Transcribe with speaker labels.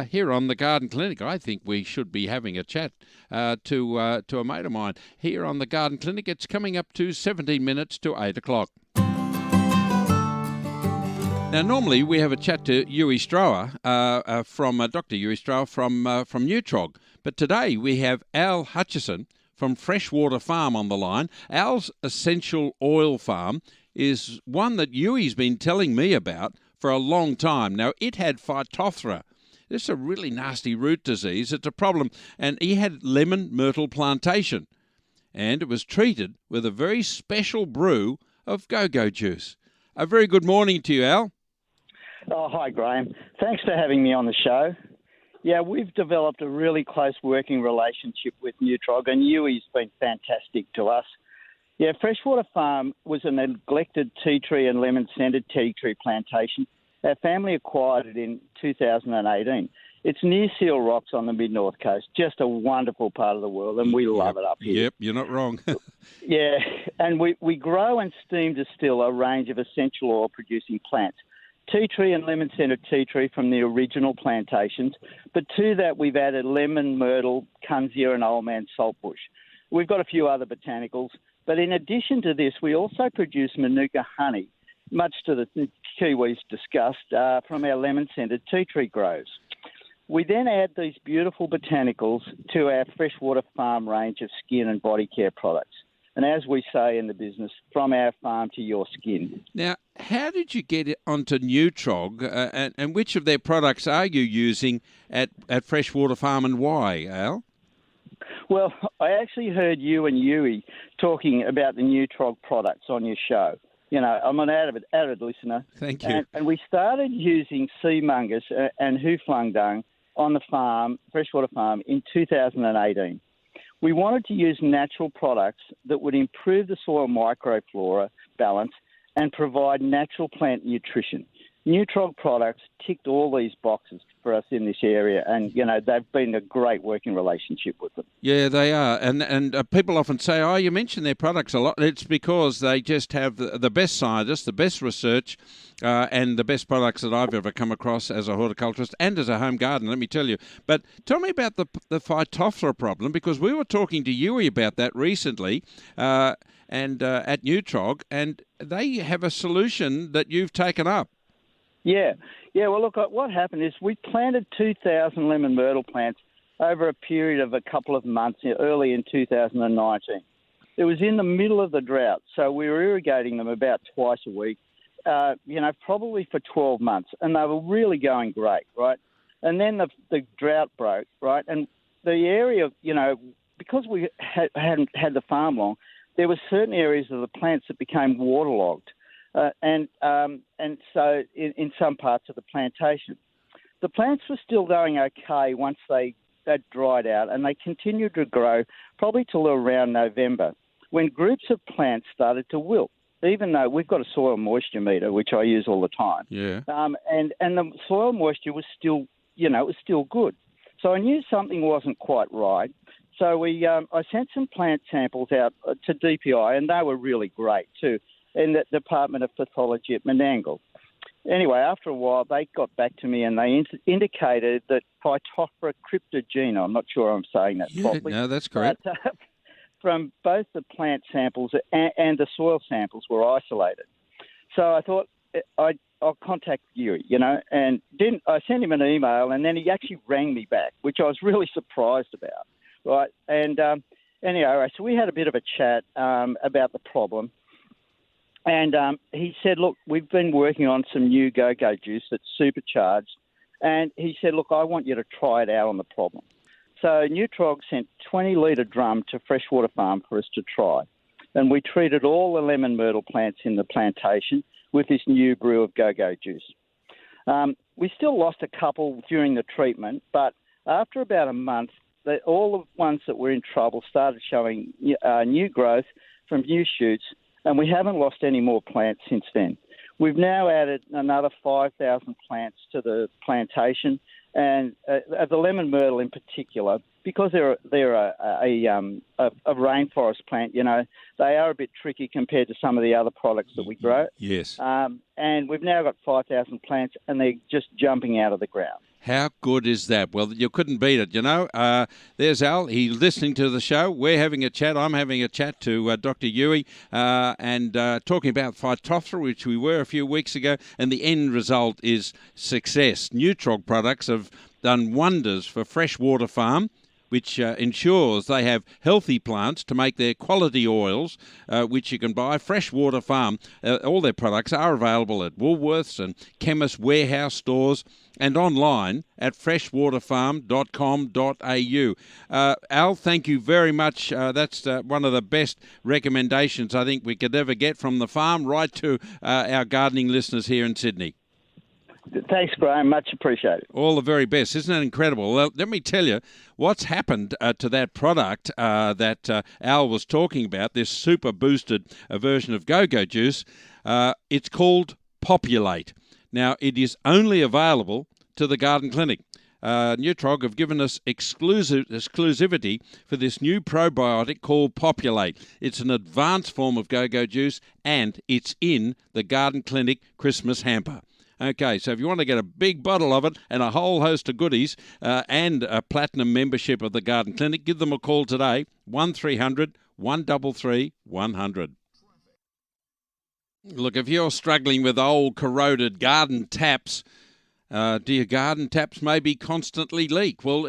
Speaker 1: Here on the Garden Clinic, I think we should be having a chat to a mate of mine. Here on the Garden Clinic, it's coming up to 17 minutes to 8 o'clock. Now, normally we have a chat to Uwe Strower from Dr. Uwe Strower from Neutrog, but today we have Al Hutcherson from Freshwater Farm on the line. Al's essential oil farm is one that Uwe's been telling me about for a long time. Now, it had Phytophthora. This is a really nasty root disease. It's a problem. And he had lemon myrtle plantation. And it was treated with a very special brew of go-go juice. A very good morning to you, Al.
Speaker 2: Oh, hi, Graham. Thanks for having me on the show. Yeah, we've developed a really close working relationship with Neutrog, and Uwe's been fantastic to us. Yeah, Freshwater Farm was a neglected tea tree and lemon-scented tea tree plantation. Our family acquired it in 2018. It's near Seal Rocks on the mid-north coast, just a wonderful part of the world, and we love it up here.
Speaker 1: Yep, you're not wrong.
Speaker 2: Yeah, and we grow and steam distill a range of essential oil-producing plants. Tea tree and lemon-scented tea tree from the original plantations, but to that we've added lemon, myrtle, kunzea and old man saltbush. We've got a few other botanicals, but in addition to this, we also produce Manuka honey, much to the Kiwis discussed, from our lemon-scented tea tree groves. We then add these beautiful botanicals to our Freshwater Farm range of skin and body care products. And as we say in the business, from our farm to your skin.
Speaker 1: Now, how did you get it onto Neutrog, and which of their products are you using at Freshwater Farm and why, Al?
Speaker 2: Well, I actually heard you and Uwe talking about the Neutrog products on your show. You know, I'm an avid listener.
Speaker 1: Thank you.
Speaker 2: And we started using sea mungus and hooflung dung on the farm, Freshwater Farm, in 2018. We wanted to use natural products that would improve the soil microflora balance and provide natural plant nutrition. Neutrog products ticked all these boxes for us in this area, and, you know, they've been a great working relationship with them.
Speaker 1: Yeah, they are. And people often say, oh, you mention their products a lot. It's because they just have the best scientists, the best research, and the best products that I've ever come across as a horticulturist and as a home gardener, let me tell you. But tell me about the Phytophthora problem, because we were talking to Uwe about that recently and at Neutrog, and they have a solution that you've taken up.
Speaker 2: Yeah. Well, look, what happened is we planted 2,000 lemon myrtle plants over a period of a couple of months early in 2019. It was in the middle of the drought, so we were irrigating them about twice a week, probably for 12 months, and they were really going great, right? And then the drought broke, right? And the area, because we hadn't had the farm long, there were certain areas of the plants that became waterlogged. And so in some parts of the plantation. The plants were still going okay once they dried out, and they continued to grow probably till around November, when groups of plants started to wilt, even though we've got a soil moisture meter, which I use all the time.
Speaker 1: Yeah.
Speaker 2: And the soil moisture was still, it was still good. So I knew something wasn't quite right. So I sent some plant samples out to DPI, and they were really great too, in the Department of Pathology at Menangle. Anyway, after a while, they got back to me and they indicated that Phytophthora cryptogea, I'm not sure I'm saying that properly.
Speaker 1: No, that's correct.
Speaker 2: But, from both the plant samples and the soil samples were isolated. So I thought I'll contact you, and I sent him an email, and then he actually rang me back, which I was really surprised about, right? And anyway, so we had a bit of a chat about the problem. And he said, look, we've been working on some new go-go juice that's supercharged. And he said, look, I want you to try it out on the problem. So Neutrog sent 20-litre drum to Freshwater Farm for us to try. And we treated all the lemon myrtle plants in the plantation with this new brew of go-go juice. We still lost a couple during the treatment, but after about a month, all the ones that were in trouble started showing new growth from new shoots, and we haven't lost any more plants since then. We've now added another 5,000 plants to the plantation, and the lemon myrtle in particular, because they're a rainforest plant, they are a bit tricky compared to some of the other products that we grow.
Speaker 1: Yes.
Speaker 2: And we've now got 5,000 plants, and they're just jumping out of the ground.
Speaker 1: How good is that? Well, you couldn't beat it, you know. There's Al. He's listening to the show. We're having a chat. I'm having a chat to Dr. Uwe and talking about Phytophthora, which we were a few weeks ago, and the end result is success. Neutrog products have done wonders for Freshwater Farm, which ensures they have healthy plants to make their quality oils, which you can buy. Freshwater Farm, all their products are available at Woolworths and Chemist Warehouse stores and online at freshwaterfarm.com.au. Al, thank you very much. That's one of the best recommendations I think we could ever get from the farm right to our gardening listeners here in Sydney.
Speaker 2: Thanks, Graham. Much appreciated.
Speaker 1: All the very best. Isn't that incredible? Well, let me tell you what's happened to that product that Al was talking about, this super boosted version of Go-Go Juice. It's called Populate. Now, it is only available to the Garden Clinic. Neutrog have given us exclusivity for this new probiotic called Populate. It's an advanced form of Go-Go Juice, and it's in the Garden Clinic Christmas hamper. Okay, so if you want to get a big bottle of it and a whole host of goodies and a platinum membership of the Garden Clinic, give them a call today, 1300 133 100. Look, if you're struggling with old corroded garden taps, do your garden taps maybe constantly leak? Well,